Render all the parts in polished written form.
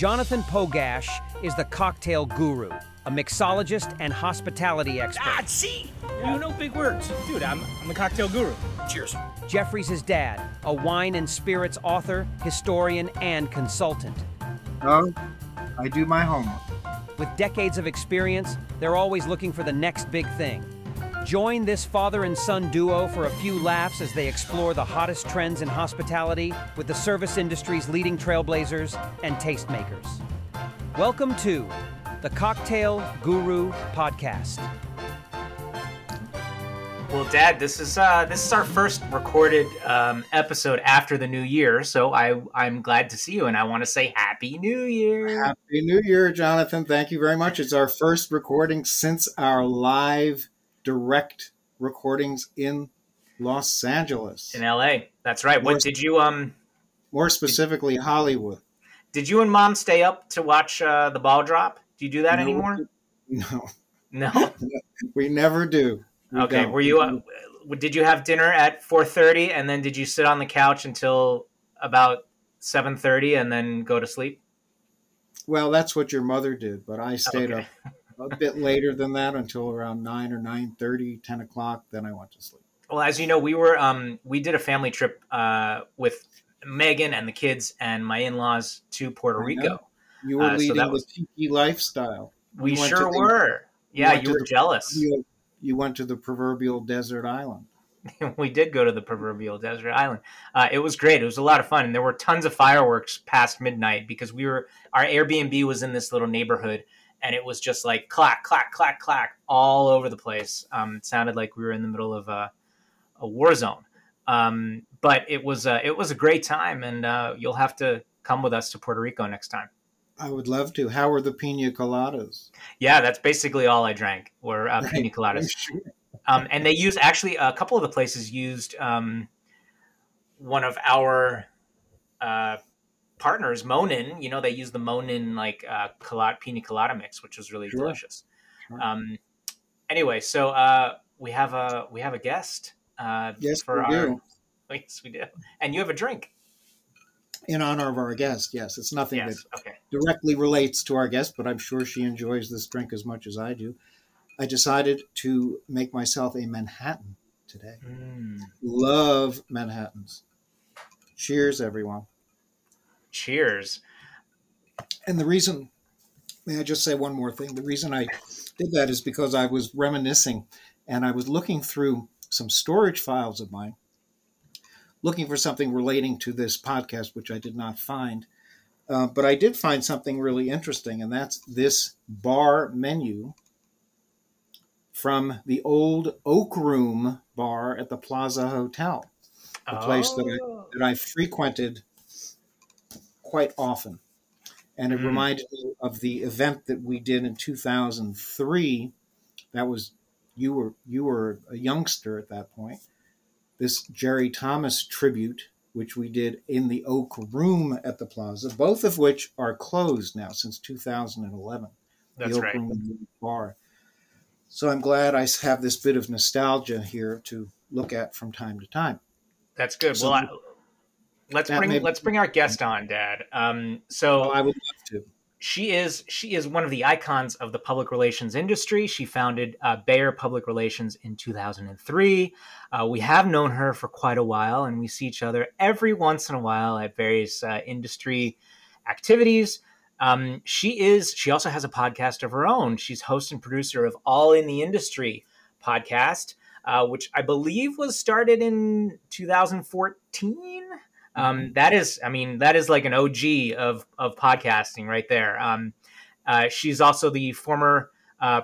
Jonathan Pogash is the cocktail guru, a mixologist and hospitality expert. See? You know big words. Dude, I'm the cocktail guru. Cheers. Jeffrey's his dad, a wine and spirits author, historian, and consultant. Oh, I do my homework. With decades of experience, they're always looking for the next big thing. Join this father and son duo for a few laughs as they explore the hottest trends in hospitality with the service industry's leading trailblazers and tastemakers. Welcome to the Cocktail Guru Podcast. Well, Dad, this is our first recorded episode after the new year, so I'm glad to see you, and I want to say Happy New Year. Happy New Year, Jonathan. Thank you very much. It's our first recording since our live direct recordings in Los Angeles. In LA. That's right. What did you more specifically Hollywood. Did you and Mom stay up to watch the ball drop? Do you do that anymore? No. No. We never do. Okay. Were you? Did you have dinner at 4:30, and then did you sit on the couch until about 7:30, and then go to sleep? Well, that's what your mother did, but I stayed up a bit later than that until around 9 or 9:30, 10 o'clock. Then I went to sleep. Well, as you know, we did a family trip with Megan and the kids and my in-laws to Puerto Rico. You were leading the tiki lifestyle. We sure were. Yeah, you were jealous. You went to the proverbial desert island. We did go to the proverbial desert island. It was great. It was a lot of fun. And there were tons of fireworks past midnight because our Airbnb was in this little neighborhood, and it was just like clack, clack, clack, clack all over the place. It sounded like we were in the middle of a war zone. But it was a great time, and you'll have to come with us to Puerto Rico next time. I would love to. How were the pina coladas? Yeah, that's basically all I drank were pina coladas. Sure. And they used, actually, a couple of the places used one of our partners, Monin. You know, they used the Monin pina colada mix, which was really delicious. Sure. Anyway, so we have a guest. Yes, we do. Yes, we do. And you have a drink. In honor of our guest, yes. It's nothing that directly relates to our guest, but I'm sure she enjoys this drink as much as I do. I decided to make myself a Manhattan today. Love Manhattans. Cheers, everyone. Cheers. And the reason, may I just say one more thing? The reason I did that is because I was reminiscing, and I was looking through some storage files of mine, looking for something relating to this podcast, which I did not find. But I did find something really interesting, and that's this bar menu from the old Oak Room bar at the Plaza Hotel, a place that I frequented quite often. And it reminded me of the event that we did in 2003. That was, you were a youngster at that point. This Jerry Thomas tribute, which we did in the Oak Room at the Plaza, both of which are closed now since 2011. That's the Oak right. Room bar. So I'm glad I have this bit of nostalgia here to look at from time to time. That's good. So well, let's bring our guest on, Dad. I would love to. She is one of the icons of the public relations industry. She founded Bayer Public Relations in 2003. We have known her for quite a while, and we see each other every once in a while at various industry activities. She also has a podcast of her own. She's host and producer of All in the Industry podcast, which I believe was started in 2014. That is like an OG of podcasting right there. She's also the former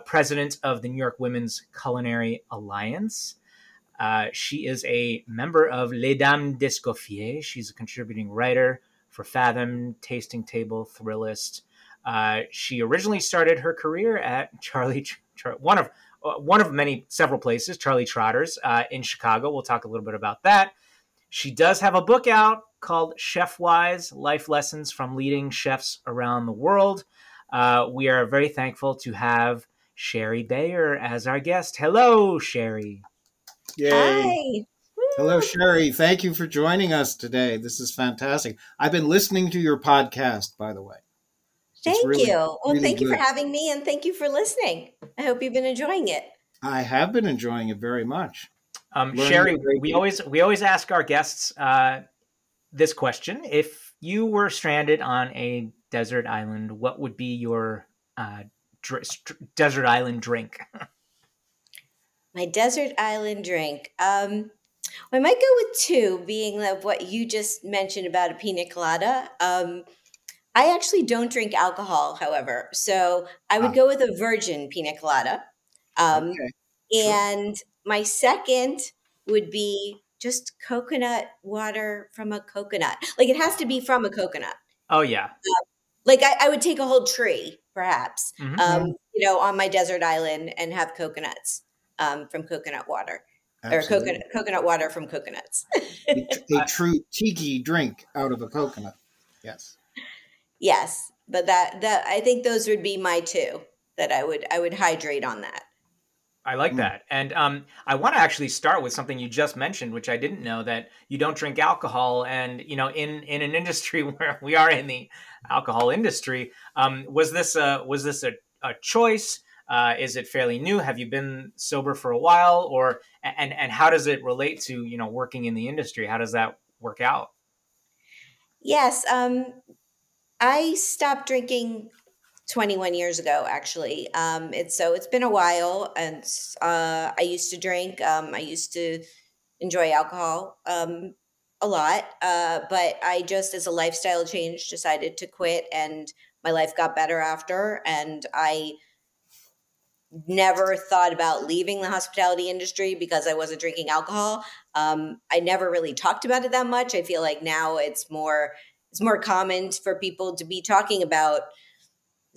president of the New York Women's Culinary Alliance. She is a member of Les Dames d'Escoffier. She's a contributing writer for Fathom, Tasting Table, Thrillist. She originally started her career at one of several places, Charlie Trotter's in Chicago. We'll talk a little bit about that. She does have a book out called Chefwise, Life Lessons from Leading Chefs Around the World. We are very thankful to have Shari Bayer as our guest. Hello, Shari. Yay. Hi. Hello, Shari. Thank you for joining us today. This is fantastic. I've been listening to your podcast, by the way. It's Thank really, you. Well, really thank you for good. having me, and thank you for listening. I hope you've been enjoying it. I have been enjoying it very much. Sherry, a great we deal. always ask our guests this question: if you were stranded on a desert island, what would be your desert island drink? My desert island drink. I might go with two, being of what you just mentioned about a pina colada. I actually don't drink alcohol, however, so I would Ah, go with a virgin pina colada. Um, okay. Sure. and my second would be just coconut water from a coconut. Like it has to be from a coconut. Oh yeah. Like I would take a whole tree, perhaps, Hmm. on my desert island and have coconuts from coconut water, or Absolutely. coconut water from coconuts. A true tiki drink out of a coconut. Yes. Yes, but that I think those would be my two that I would hydrate on that. I like Mm. that. And I want to actually start with something you just mentioned, which I didn't know, that you don't drink alcohol. And, in an industry where we are in the alcohol industry, was this a choice? Is it fairly new? Have you been sober for a while? And how does it relate to, working in the industry? How does that work out? Yes, I stopped drinking 21 years ago, actually. It's been a while, and I used to drink. I used to enjoy alcohol a lot, but I just, as a lifestyle change, decided to quit, and my life got better after. And I never thought about leaving the hospitality industry because I wasn't drinking alcohol. I never really talked about it that much. I feel like now it's more common for people to be talking about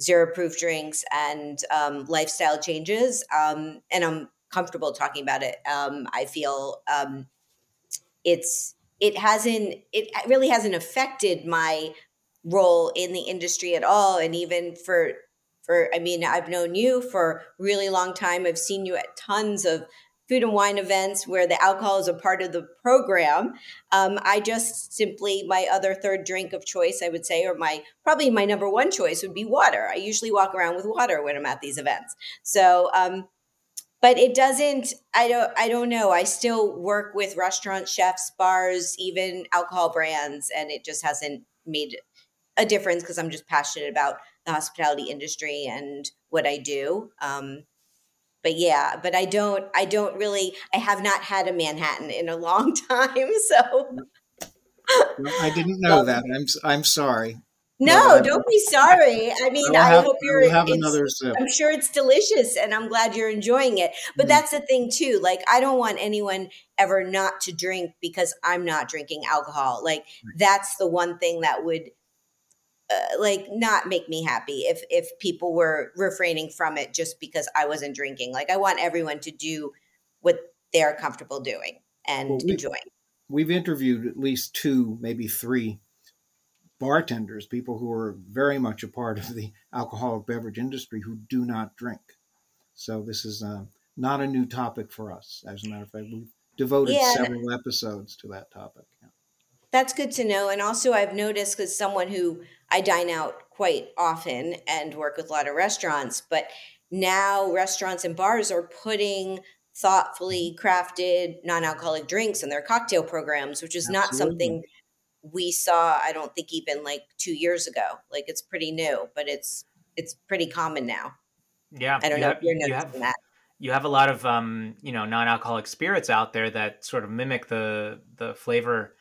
zero proof drinks and lifestyle changes. And I'm comfortable talking about it. I feel it really hasn't affected my role in the industry at all. And even I mean, I've known you for a really long time. I've seen you at tons of food and wine events where the alcohol is a part of the program. I just simply, my other third drink of choice, I would say, or probably my number one choice would be water. I usually walk around with water when I'm at these events. So, but it doesn't, I don't know. I still work with restaurants, chefs, bars, even alcohol brands, and it just hasn't made a difference because I'm just passionate about the hospitality industry and what I do. But yeah, but I don't really, I have not had a Manhattan in a long time. So Well, I didn't know that. I'm sorry, but no, don't be sorry. I mean, I hope I will have another sip. I'm sure it's delicious and I'm glad you're enjoying it. But Mm. that's the thing too. Like, I don't want anyone ever not to drink because I'm not drinking alcohol. Like, that's the one thing that would like not make me happy if people were refraining from it just because I wasn't drinking. Like, I want everyone to do what they're comfortable doing Well, and enjoying. we've interviewed at least two, maybe three bartenders, people who are very much a part of the alcoholic beverage industry who do not drink. So this is not a new topic for us. As a matter of fact, we've devoted Yeah, several episodes to that topic. Yeah. that's good to know. And also, I've noticed, because someone who I dine out quite often and work with a lot of restaurants, but now restaurants and bars are putting thoughtfully crafted non-alcoholic drinks in their cocktail programs, which is not Absolutely. something we saw, I don't think, even like 2 years ago. Like, it's pretty new, but it's pretty common now. Yeah, I don't know if you're noticing that. you have a lot of non-alcoholic spirits out there that sort of mimic the flavor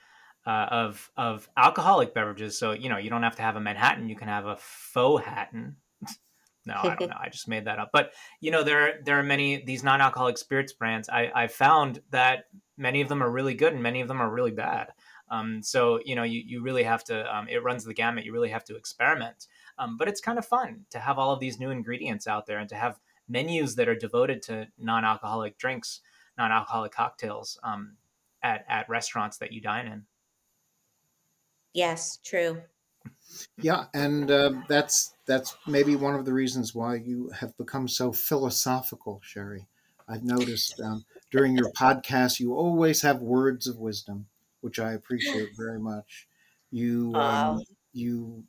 of alcoholic beverages. So you don't have to have a Manhattan; you can have a faux Hatton. No, I don't know. I just made that up. But there are many these non-alcoholic spirits brands. I found that many of them are really good and many of them are really bad. So you really have to. It runs the gamut. You really have to experiment. But it's kind of fun to have all of these new ingredients out there and to have menus that are devoted to non-alcoholic drinks, non-alcoholic cocktails at restaurants that you dine in. Yes, true. Yeah, and that's maybe one of the reasons why you have become so philosophical, Sherry. I've noticed during your podcast you always have words of wisdom, which I appreciate very much. You Oh, you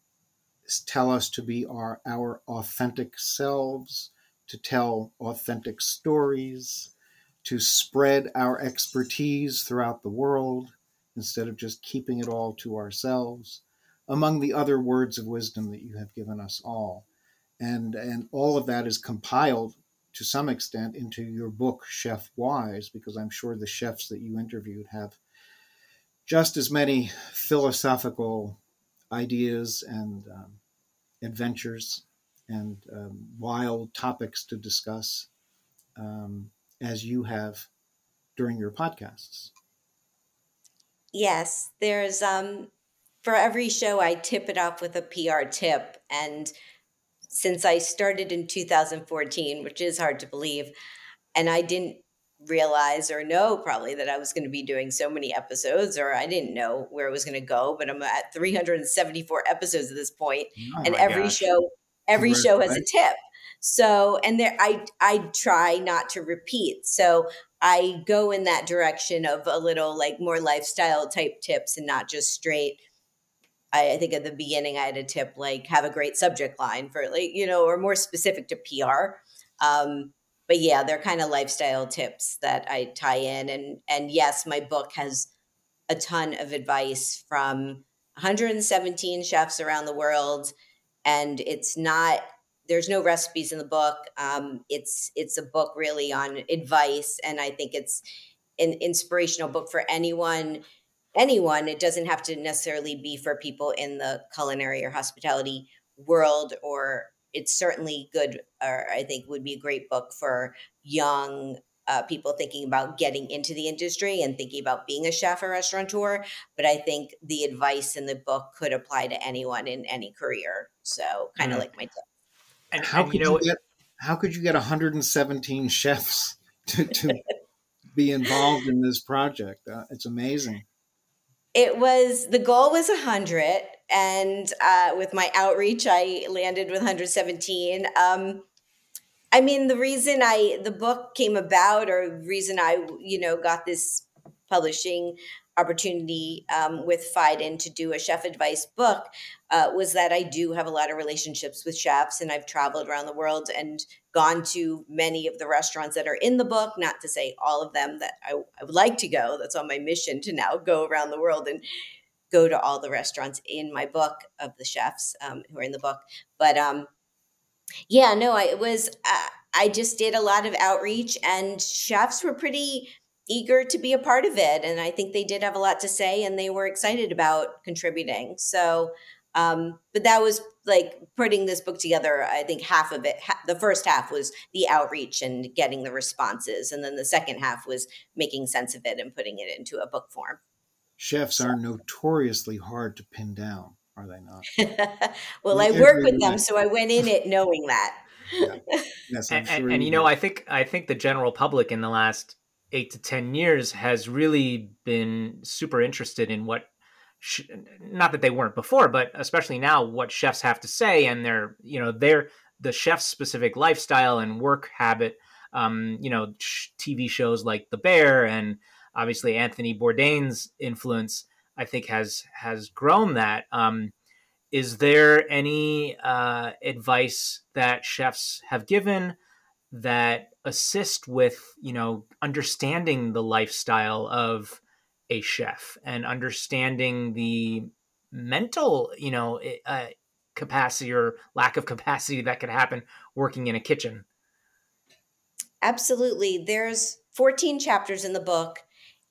tell us to be our authentic selves, to tell authentic stories, to spread our expertise throughout the world instead of just keeping it all to ourselves, among the other words of wisdom that you have given us all. And all of that is compiled to some extent into your book, Chefwise, because I'm sure the chefs that you interviewed have just as many philosophical ideas and adventures and wild topics to discuss as you have during your podcasts. Yes, there's for every show I tip it off with a PR tip, and since I started in 2014, which is hard to believe, and I didn't realize or know probably that I was going to be doing so many episodes, or I didn't know where it was going to go, but I'm at 374 episodes at this point, Oh and my gosh. every show has a tip. So, and there I try not to repeat. So I go in that direction of a little like more lifestyle type tips and not just straight. I think at the beginning I had a tip like have a great subject line for like, or more specific to PR. But yeah, they're kind of lifestyle tips that I tie in. And yes, my book has a ton of advice from 117 chefs around the world. And there's no recipes in the book. It's a book really on advice. And I think it's an inspirational book for anyone. It doesn't have to necessarily be for people in the culinary or hospitality world, or it's certainly good, or I think would be a great book for young people thinking about getting into the industry and thinking about being a chef or restaurateur. But I think the advice in the book could apply to anyone in any career. So kind of like my tip. And, How and could you get 117 chefs to be involved in this project? It's amazing. The goal was 100, and with my outreach, I landed with 117. I mean, the reason the book came about, or the reason I, got this publishing opportunity with Fiden to do a chef advice book was that I do have a lot of relationships with chefs, and I've traveled around the world and gone to many of the restaurants that are in the book, not to say all of them that I would like to go. That's on my mission to now go around the world and go to all the restaurants in my book of the chefs who are in the book. But yeah, no, I just did a lot of outreach, and chefs were pretty eager to be a part of it. And I think they did have a lot to say, and they were excited about contributing. So, but that was like putting this book together. I think half of it, the first half was the outreach and getting the responses. And then the second half was making sense of it and putting it into a book form. Chefs are notoriously hard to pin down, are they not? Well, I work with them, so I went in it knowing that. Yeah. Yes, I'm sure. And I think the general public in the last 8 to 10 years has really been super interested in what, not that they weren't before, but especially now, what chefs have to say, and the chef's specific lifestyle and work habit. TV shows like The Bear and obviously Anthony Bourdain's influence, I think, has grown that. Is there any advice that chefs have given that assist with, understanding the lifestyle of a chef and understanding the mental, capacity or lack of capacity that could happen working in a kitchen? Absolutely. There's 14 chapters in the book,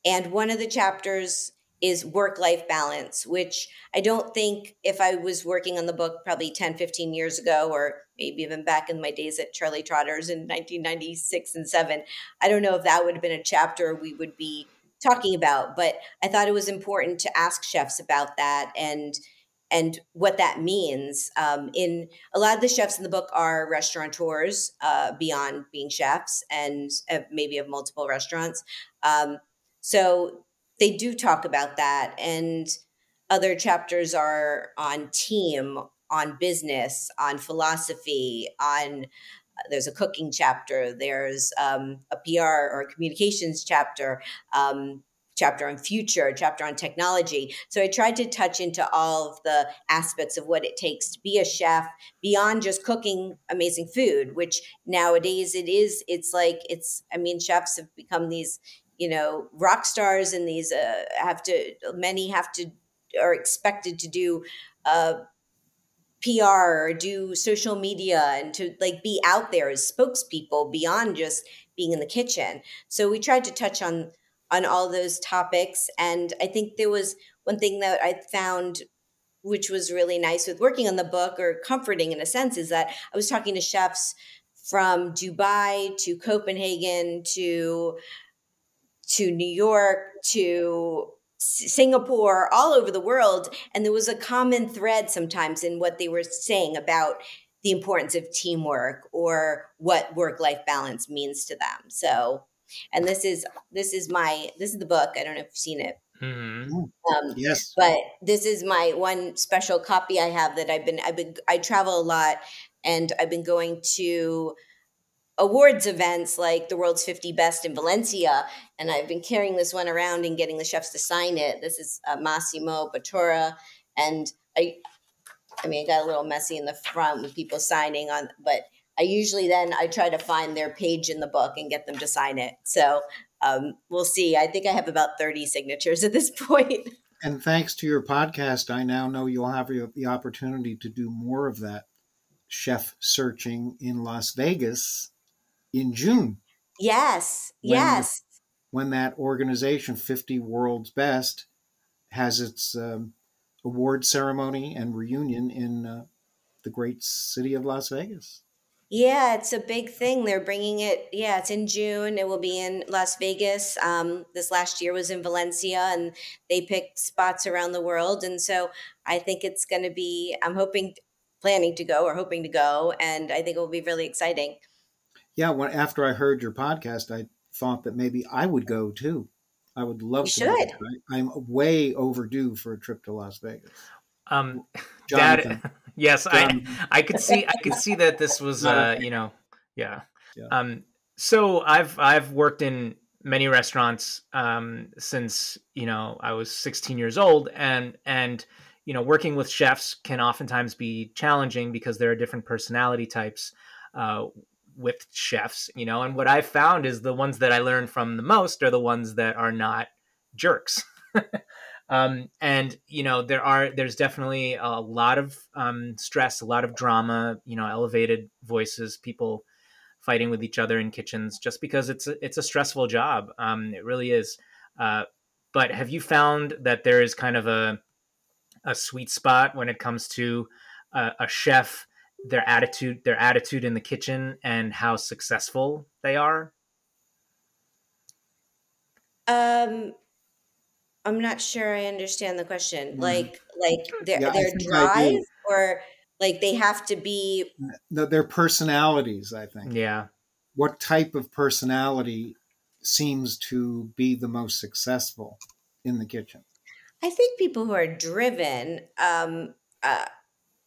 and one of the chapters is work-life balance, which I don't think if I was working on the book probably 10, 15 years ago, or maybe even back in my days at Charlie Trotter's in 1996 and 7, I don't know if that would have been a chapter we would be talking about, but I thought it was important to ask chefs about that and what that means. In a lot of the chefs in the book are restaurateurs beyond being chefs, and maybe have multiple restaurants. So they do talk about that. And other chapters are on team, on business, on philosophy, there's a cooking chapter, there's a PR or communications chapter, chapter on future, a chapter on technology. So I tried to touch into all of the aspects of what it takes to be a chef beyond just cooking amazing food, which nowadays I mean, chefs have become these, rock stars, and these many are expected to do PR or do social media and to like be out there as spokespeople beyond just being in the kitchen. So we tried to touch on all those topics. And I think there was one thing that I found which was really nice with working on the book, or comforting in a sense, is that I was talking to chefs from Dubai to Copenhagen to New York to Singapore, all over the world. And there was a common thread sometimes in what they were saying about the importance of teamwork or what work-life balance means to them. So, and this is the book. I don't know if you've seen it. Mm-hmm. Yes. But this is my one special copy I have that I travel a lot, and I've been going to awards events like the World's 50 Best in Valencia, and I've been carrying this one around and getting the chefs to sign it. This is Massimo Bottura, and I mean, it got a little messy in the front with people signing on, but I try to find their page in the book and get them to sign it. So we'll see. I think I have about 30 signatures at this point. And thanks to your podcast, I now know you'll have the opportunity to do more of that chef searching in Las Vegas in June. Yes, yes. When that organization, 50 World's Best, has its award ceremony and reunion in the great city of Las Vegas. Yeah, it's a big thing. They're bringing it. Yeah, it's in June. It will be in Las Vegas. This last year was in Valencia, and they pick spots around the world. And so I think it's going to be, planning to go, and I think it will be really exciting. Yeah, after I heard your podcast, I thought that maybe I would go too. I would love to. You should. I'm way overdue for a trip to Las Vegas. Dad, yes, I could see that this was yeah. So I've worked in many restaurants since I was 16 years old, and working with chefs can oftentimes be challenging because there are different personality types with chefs, and what I've found is the ones that I learn from the most are the ones that are not jerks. And there's definitely a lot of stress, a lot of drama, elevated voices, people fighting with each other in kitchens, just because it's a stressful job. It really is. But have you found that there is kind of a sweet spot when it comes to a chef, their attitude in the kitchen, and how successful they are? I'm not sure I understand the question. Mm-hmm. Like their drive, or like they have to be. Their personalities, I think. Yeah. What type of personality seems to be the most successful in the kitchen? I think people who are driven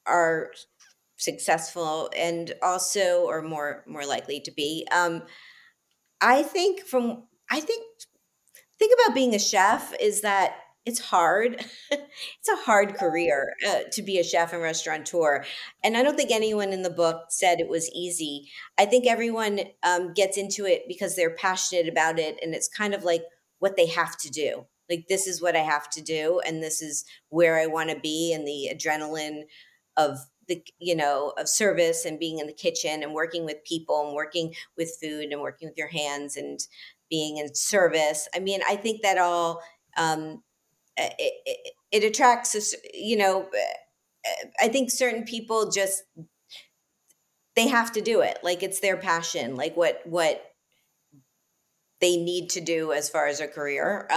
are successful, and also are more likely to be. I think about being a chef is that it's hard. It's a hard career to be a chef and restaurateur. And I don't think anyone in the book said it was easy. I think everyone gets into it because they're passionate about it. And it's kind of like what they have to do. Like, this is what I have to do. And this is where I want to be. And the adrenaline of of service and being in the kitchen and working with people and working with food and working with your hands and being in service. I mean, I think that all it attracts us. I think certain people just, they have to do it. Like, it's their passion, like what they need to do as far as a career.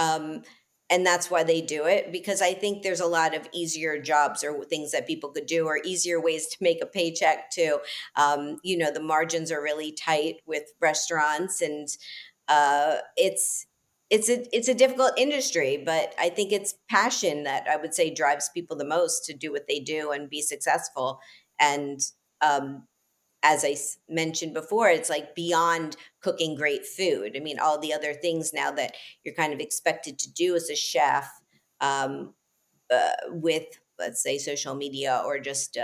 And that's why they do it, because I think there's a lot of easier jobs or things that people could do, or easier ways to make a paycheck too. The margins are really tight with restaurants, and it's a difficult industry, but I think it's passion that I would say drives people the most to do what they do and be successful. And as I mentioned before, it's like beyond cooking great food. I mean, all the other things now that you're kind of expected to do as a chef, with, let's say, social media or just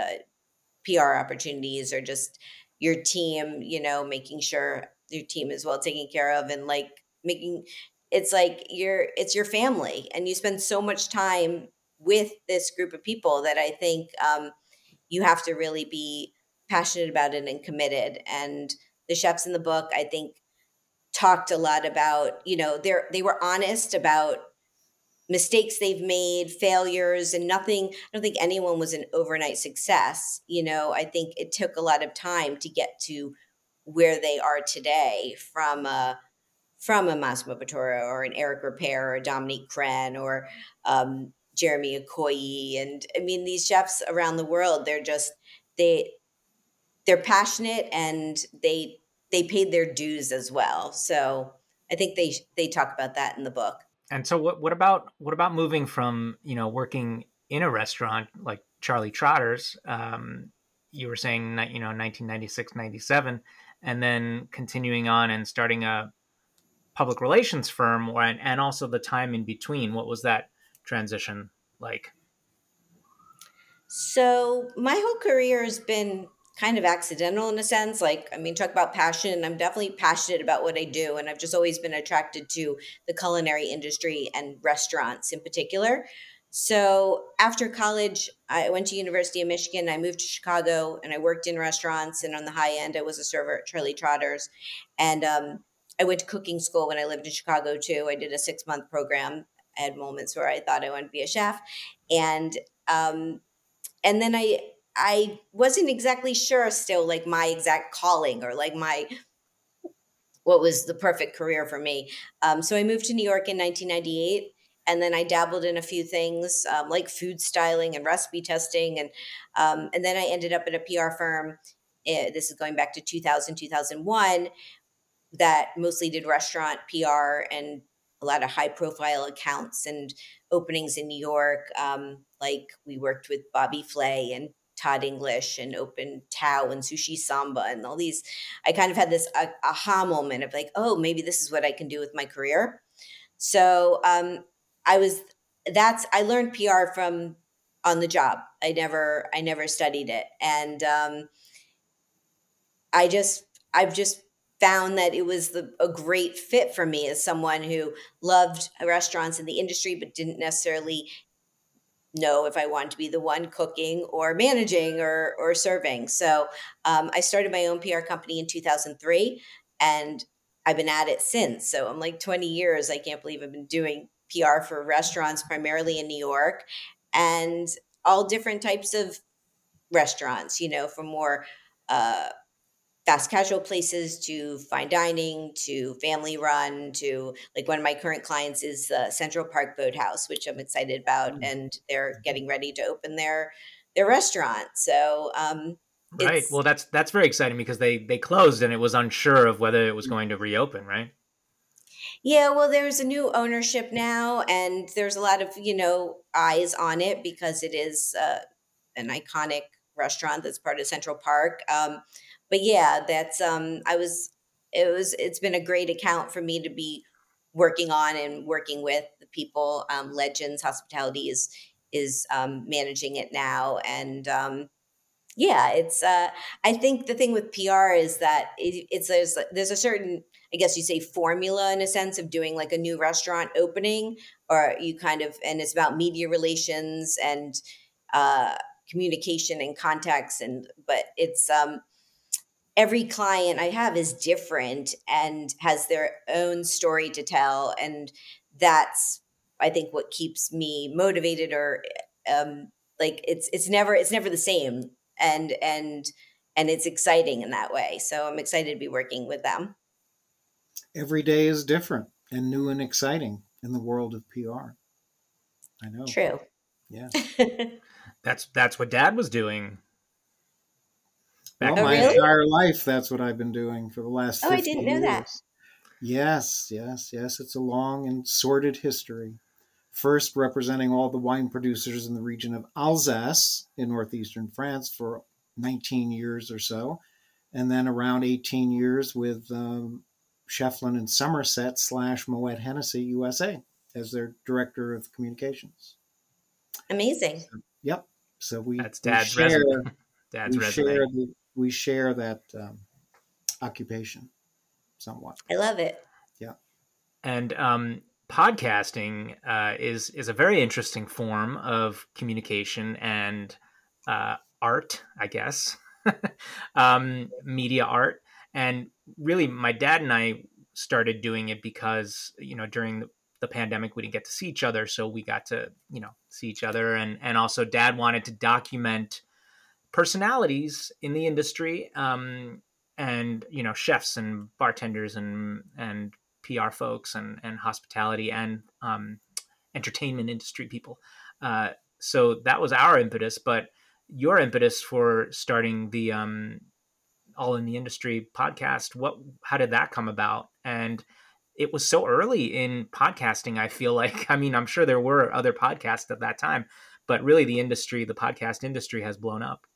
PR opportunities, or just your team, making sure your team is well taken care of, and like making it's like it's your family, and you spend so much time with this group of people that I think you have to really be passionate about it and committed. And the chefs in the book, I think, talked a lot about, they were honest about mistakes they've made, failures, and nothing. I don't think anyone was an overnight success. I think it took a lot of time to get to where they are today, from a Massimo Bottura or an Eric Ripert or Dominique Crenn or Jeremy Okoye. And I mean, these chefs around the world, they're passionate, and they paid their dues as well. So I think they talk about that in the book. And so what about moving from, working in a restaurant like Charlie Trotter's, you were saying, 1996, 97, and then continuing on and starting a public relations firm, and also the time in between? What was that transition like? So my whole career has been kind of accidental in a sense. Like, I mean, talk about passion. I'm definitely passionate about what I do. And I've just always been attracted to the culinary industry and restaurants in particular. So after college, I went to University of Michigan. I moved to Chicago, and I worked in restaurants. And on the high end, I was a server at Charlie Trotter's. And I went to cooking school when I lived in Chicago too. I did a 6-month program. I had moments where I thought I wanted to be a chef. And then I wasn't exactly sure still, like, my exact calling, or like what was the perfect career for me. So I moved to New York in 1998, and then I dabbled in a few things, like food styling and recipe testing. And then I ended up at a PR firm. This is going back to 2000, 2001, that mostly did restaurant PR and a lot of high profile accounts and openings in New York. Like, we worked with Bobby Flay and Todd English, and opened Tao and Sushi Samba and all these. I kind of had this aha moment of like, oh, maybe this is what I can do with my career. So I learned PR from on the job. I never studied it. And I've just found that it was a great fit for me as someone who loved restaurants in the industry, but didn't necessarily know if I wanted to be the one cooking or managing or serving. So I started my own PR company in 2003, and I've been at it since. So I'm like 20 years. I can't believe I've been doing PR for restaurants, primarily in New York, and all different types of restaurants, from more fast casual places to fine dining to family run to, like, one of my current clients is the Central Park Boathouse, which I'm excited about, and they're getting ready to open their restaurant. So Right. Well, that's very exciting, because they closed and it was unsure of whether it was going to reopen, right? Yeah, well, there's a new ownership now, and there's a lot of, eyes on it, because it is an iconic restaurant that's part of Central Park. But yeah, it's been a great account for me to be working on and working with the people. Legends Hospitality is managing it now. And yeah, it's I think the thing with PR is that there's a certain, I guess you say, formula in a sense of doing like a new restaurant opening, or you kind of, and it's about media relations and communication and context. But it's every client I have is different and has their own story to tell, and that's, I think, what keeps me motivated, or like it's never the same, and it's exciting in that way. So I'm excited to be working with them. Every day is different and new and exciting in the world of PR. I know. True. Yeah. That's what Dad was doing. Well, Oh, my really? entire life, that's what I've been doing for the last 50 I didn't know years. that. Yes. It's a long and sordid history. First, representing all the wine producers in the region of Alsace in northeastern France for 19 years or so. and then around 18 years with Shefflin and Somerset / Moet Hennessy USA as their director of communications. Amazing. So, yep. So That's Dad's resume. Dad's resume. We share that occupation somewhat. I love it. Yeah. And podcasting is a very interesting form of communication and art, I guess, media art. And really, my dad and I started doing it because, during the pandemic, we didn't get to see each other. So we got to, see each other. And also Dad wanted to document personalities in the industry, and, chefs and bartenders and PR folks and hospitality and entertainment industry people. So that was our impetus, but your impetus for starting the All in the Industry podcast, how did that come about? And it was so early in podcasting, I feel like. I mean, I'm sure there were other podcasts at that time, but really the podcast industry has blown up.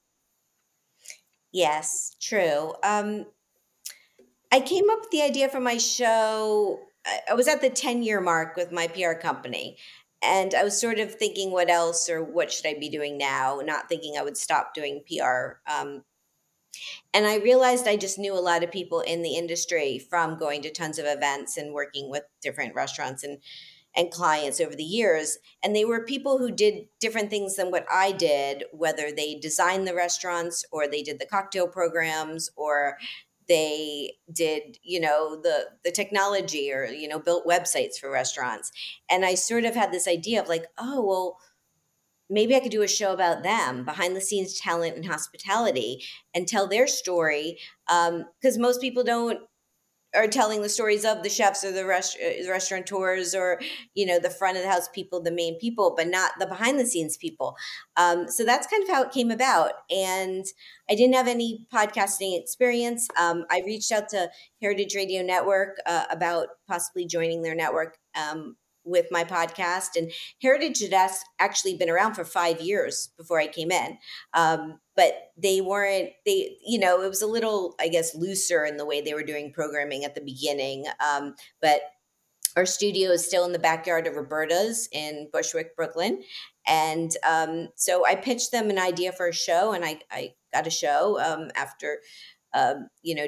Yes, true. I came up with the idea for my show. I was at the 10-year mark with my PR company, and I was sort of thinking what else or what should I be doing now, not thinking I would stop doing PR. And I realized I just knew a lot of people in the industry from going to tons of events and working with different restaurants and clients over the years. And they were people who did different things than what I did, whether they designed the restaurants or they did the cocktail programs or they did, the technology or, built websites for restaurants. And I sort of had this idea of like, oh, well, maybe I could do a show about them, behind the scenes talent and hospitality, and tell their story. Because most people are telling the stories of the chefs or the restaurateurs or, the front of the house people, the main people, but not the behind the scenes people. So that's kind of how it came about. And I didn't have any podcasting experience. I reached out to Heritage Radio Network about possibly joining their network with my podcast. And Heritage had actually been around for 5 years before I came in. But it was a little, I guess, looser in the way they were doing programming at the beginning. But our studio is still in the backyard of Roberta's in Bushwick, Brooklyn. And so I pitched them an idea for a show, and I got a show after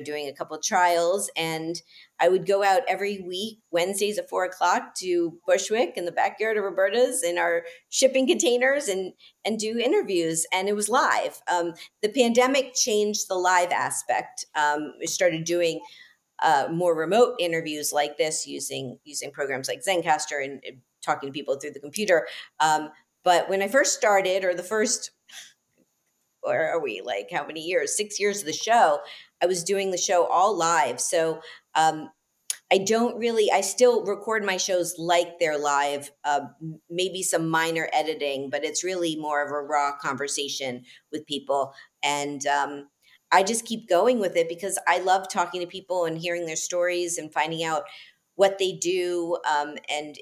doing a couple of trials. And I would go out every week, Wednesdays at 4:00 to Bushwick in the backyard of Roberta's in our shipping containers and do interviews. And it was live. The pandemic changed the live aspect. We started doing more remote interviews like this using programs like Zencastr and talking to people through the computer. But when I first started, or are we like how many years? 6 years of the show, I was doing the show all live. So I still record my shows like they're live, maybe some minor editing, but it's really more of a raw conversation with people. And I just keep going with it because I love talking to people and hearing their stories and finding out what they do, and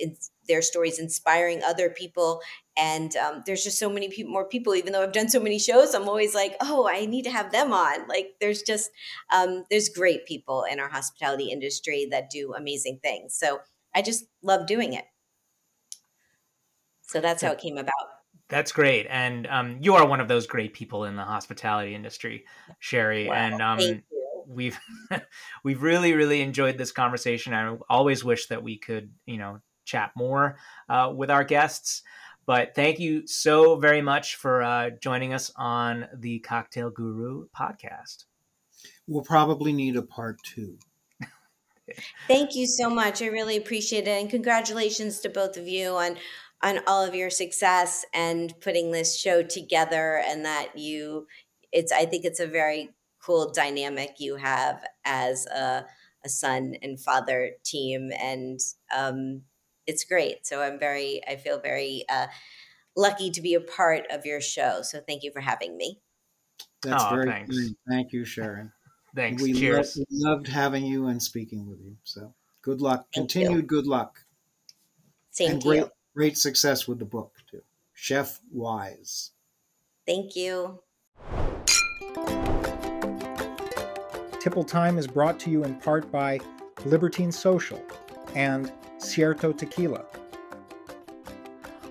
their stories inspiring other people. And there's just so many more people, even though I've done so many shows, I'm always like, oh, I need to have them on. Like there's just, there's great people in our hospitality industry that do amazing things. So I just love doing it. So that's how it came about. That's great. And you are one of those great people in the hospitality industry, Shari. Wow, and thank you. we've really, really enjoyed this conversation. I always wish that we could, chat more with our guests. But thank you so very much for joining us on the Cocktail Guru podcast. We'll probably need a part 2. Thank you so much. I really appreciate it. And congratulations to both of you on all of your success and putting this show together, and that I think it's a very cool dynamic you have as a son and father team. And it's great. So I feel very lucky to be a part of your show. So thank you for having me. That's very thanks. good. Thank you, Sharon. Thanks. We Cheers. loved having you and speaking with you. So good luck. Continued good luck. Same to you. Great success with the book too. Chefwise. Thank you. Tipple Time is brought to you in part by Libertine Social and Cierto Tequila.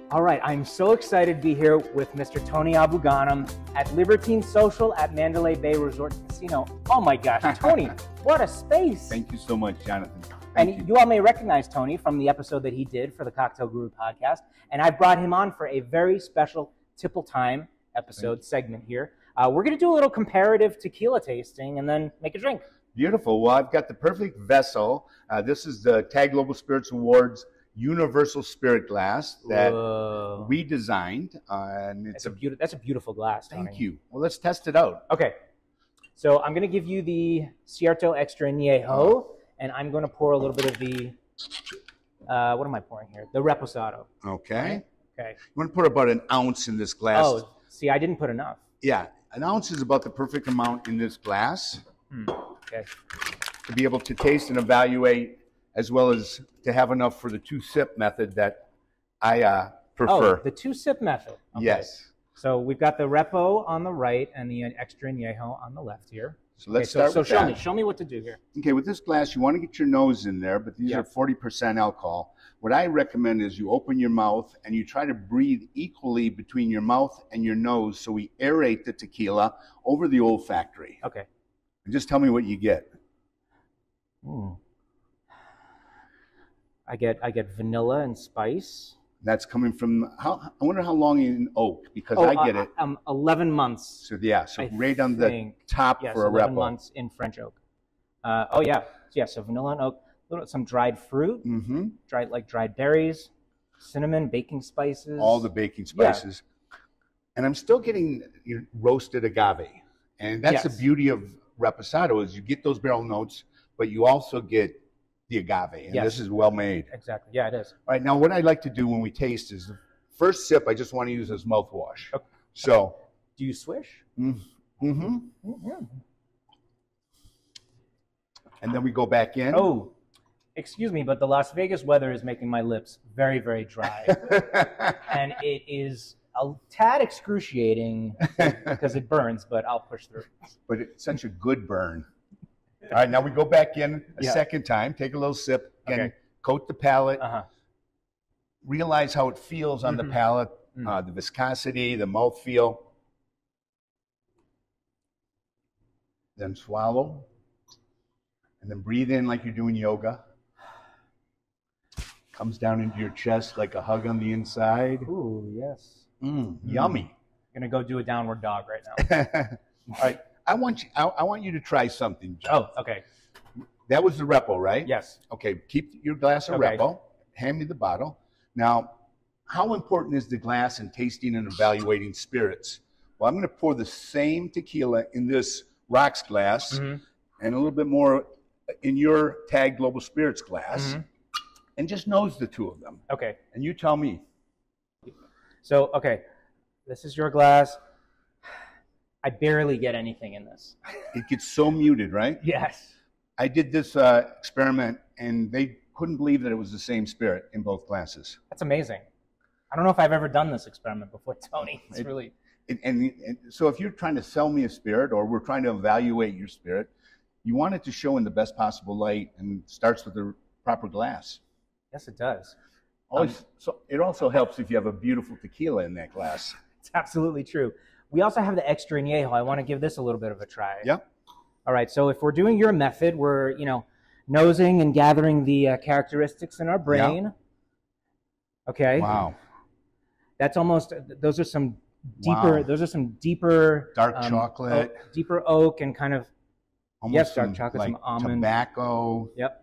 All right, I'm so excited to be here with Mr. Tony Abou-Ghanem at Libertine Social at Mandalay Bay Resort and Casino. Oh my gosh, Tony, what a space. Thank you so much, Jonathan. And you all may recognize Tony from the episode that he did for the Cocktail Guru podcast. And I brought him on for a very special Tipple Time episode segment here. We're going to do a little comparative tequila tasting and then make a drink. Beautiful. Well, I've got the perfect vessel. This is the TAG Global Spirits Awards Universal Spirit Glass that we designed. And it's that's a beautiful glass, Tony. Thank you. Well, let's test it out. Okay. So I'm going to give you the Cierto Extra Añejo, and I'm going to pour a little bit of the, what am I pouring here? The Reposado. Okay. Okay. You want to put about an ounce in this glass. Oh, see, I didn't put enough. Yeah. An ounce is about the perfect amount in this glass. Okay. To be able to taste and evaluate, as well as to have enough for the two-sip method that I prefer. Oh, the two-sip method. Okay. Yes. So we've got the Repo on the right and the Extra Añejo on the left here. So let's start with that. Show me what to do here. Okay, with this glass, you want to get your nose in there, but these are 40% alcohol. What I recommend is you open your mouth and you try to breathe equally between your mouth and your nose so we aerate the tequila over the olfactory. Okay. And just tell me what you get. I get vanilla and spice. That's coming from, I wonder how long in oak, because I get it. 11 months. So yeah, so right on the top for a 11 Repo. months in French oak. Oh yeah, so vanilla and oak. Some dried fruit, dried berries, cinnamon, baking spices. All the baking spices. Yeah. And I'm still getting roasted agave. And that's the beauty of Reposado is you get those barrel notes, but you also get the agave. And this is well made. Exactly. Yeah, it is. All right, now what I like to do when we taste is the first sip I just want to use as mouthwash. Okay. So. Do you swish? Mm-hmm. And then we go back in. Oh. Excuse me, but the Las Vegas weather is making my lips very, very dry. And it is a tad excruciating because it burns, but I'll push through. But it's such a good burn. All right, now we go back in a second time, take a little sip, again, coat the palate, realize how it feels on the palate, the viscosity, the mouthfeel. Then swallow, and then breathe in like you're doing yoga. Comes down into your chest like a hug on the inside. Ooh, yes. Yummy. I'm gonna go do a downward dog right now. All right, I want you to try something, John. Oh, okay. That was the Repo, right? Yes. Okay, keep your glass of Repo. Hand me the bottle. Now, how important is the glass in tasting and evaluating spirits? Well, I'm going to pour the same tequila in this rocks glass and a little bit more in your TAG Global Spirits glass. And just nose the two of them. Okay. And you tell me. So, okay, this is your glass. I barely get anything in this. It gets so muted, right? Yes. I did this experiment, and they couldn't believe that it was the same spirit in both glasses. That's amazing. I don't know if I've ever done this experiment before, Tony. It's really... And so if you're trying to sell me a spirit, or we're trying to evaluate your spirit, you want it to show in the best possible light, and starts with the proper glass. Yes, it does. So it also helps if you have a beautiful tequila in that glass. It's absolutely true. We also have the Extra Añejo. I want to give this a little bit of a try. Yep. All right. So if we're doing your method, we're nosing and gathering the characteristics in our brain. Yep. Okay. Wow. That's almost. Those are some deeper. Wow. Those are some deeper dark chocolate, deeper oak, and kind of. Almost dark chocolate, like some almond, tobacco. Yep.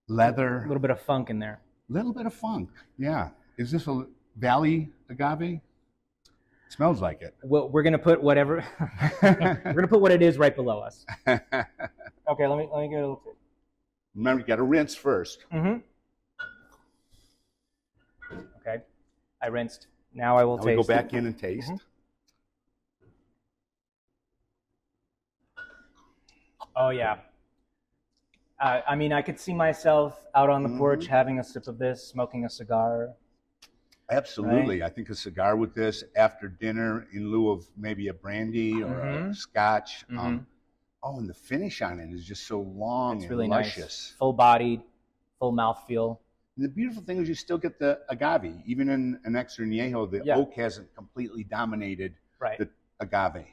Leather. A little bit of funk in there. A little bit of funk, yeah. Is this a Valley agave? Smells like it. Well, we're gonna put whatever. We're gonna put what it is right below us. Okay, let me get a little. Remember, you got to rinse first. Okay, I rinsed. Now I will taste. We go back in and taste. Oh yeah. I mean, I could see myself out on the porch having a sip of this, smoking a cigar. Absolutely. Right? I think a cigar with this after dinner in lieu of maybe a brandy or a scotch. Oh, and the finish on it is just so long It's and really luscious. nice. Full-bodied, full mouthfeel. And the beautiful thing is you still get the agave. Even in an extra añejo, the oak hasn't completely dominated the agave.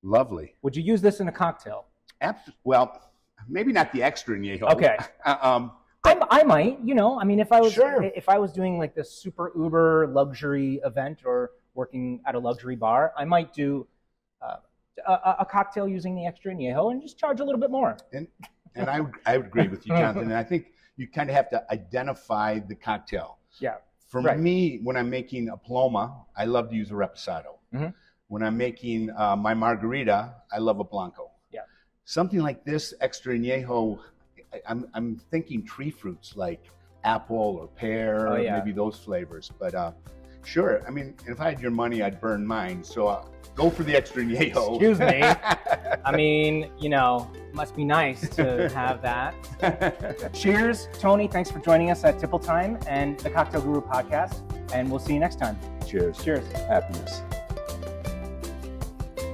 Lovely. Would you use this in a cocktail? Well, maybe not the extra añejo. Okay. I might, you know, I mean, if I was doing like this super uber luxury event or working at a luxury bar, I might do a cocktail using the extra añejo and just charge a little bit more. And I would agree with you, Jonathan. And I think you kind of have to identify the cocktail. Yeah. For me, when I'm making a Paloma, I love to use a Reposado. Mm-hmm. When I'm making my margarita, I love a Blanco. Yeah. Something like this extra añejo, I'm thinking tree fruits like apple or pear, or maybe those flavors. But sure, I mean, if I had your money, I'd burn mine. So go for the extra añejo. Excuse me. I mean, you know, must be nice to have that. Cheers, Tony. Thanks for joining us at Tipple Time and the Cocktail Guru podcast. And we'll see you next time. Cheers. Cheers. Happiness.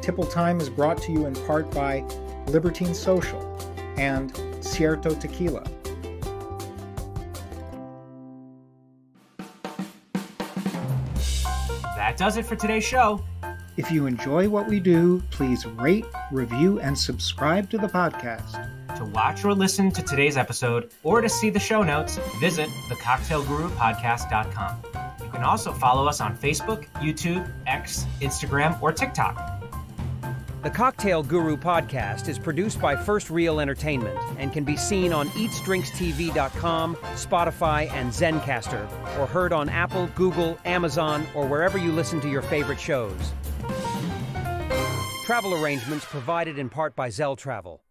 Tipple Time is brought to you in part by Libertine Social and Cierto Tequila. That does it for today's show. If you enjoy what we do, please rate, review, and subscribe to the podcast. To watch or listen to today's episode or to see the show notes, visit thecocktailgurupodcast.com. You can also follow us on Facebook, YouTube, X, Instagram, or TikTok. The Cocktail Guru podcast is produced by First Reel Entertainment and can be seen on EatsDrinksTV.com, Spotify, and Zencaster, or heard on Apple, Google, Amazon, or wherever you listen to your favorite shows. Travel arrangements provided in part by Zell Travel.